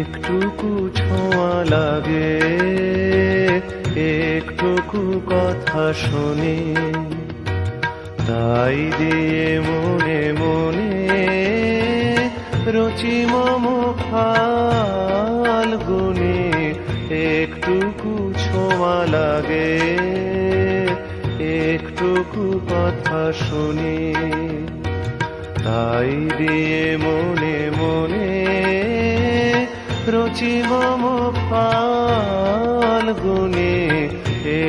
একটুকু ছোঁয়া লাগে, একটুকু কথা শুনি, তাই দিয়ে মনে মনে রচি মম ফাল্গুনি। একটুকু ছোঁয়া লাগে, একটুকু কথা শুনি, তাই দিয়ে মনে মনে রচি মম ফাল্গুনি।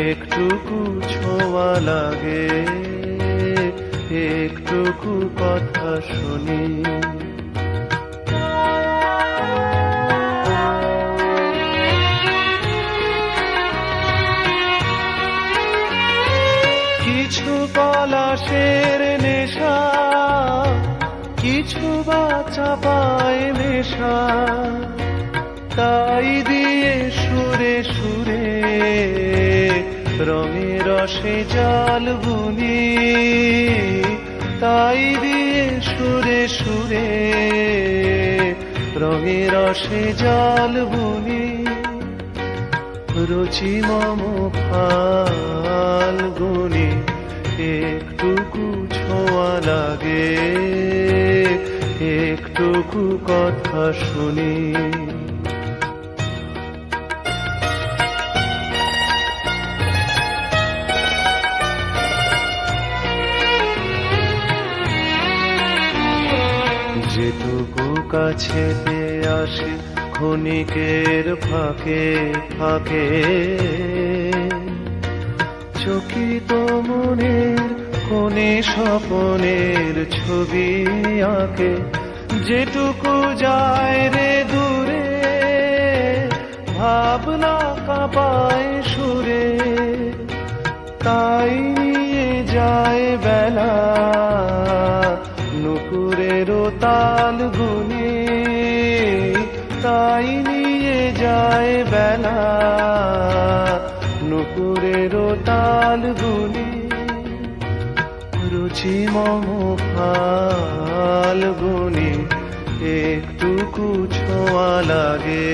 একটুকু ছোঁয়া লাগে, একটুকু কথা শুনি। কিছু পলাশের নেশা, কিছু বা চাপায় নেশা, তাই দিয়ে সুরে সুরে রঙে রসে জল বুনি। তাই দিয়ে সুরে সুরে রঙে রসে জল বুনি। রচি মম ফাল্গুনি। একটুকু ছোঁয়া লাগে, একটুকু কথা শুনি। যেটুকু কাছেতে আসে ক্ষণিকের ফাঁকে ফাঁকে, চকিত মনের কোণে স্বপনের ছবি আঁকে। যেটুকু যায় রে দূরে, ভাবনা কাঁপায় সুরে, তাই নিয়ে যায় বেলা নুপুরের তাল গুনে। তাই নিয়ে যায় বেলা নুপুরের তাল গুনে। রুচি মম ফাল্গুনি। একটুকু ছোঁয়া লাগে,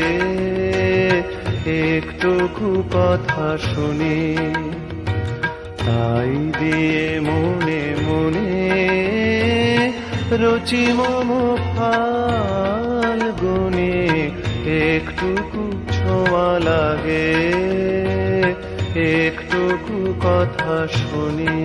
একটুকু কথা শুনি, তাই দিয়ে মনে মনে রচি মম ফাল্গুনি। একটুকু ছোঁয়া লাগে, একটুকু কথা শুনি।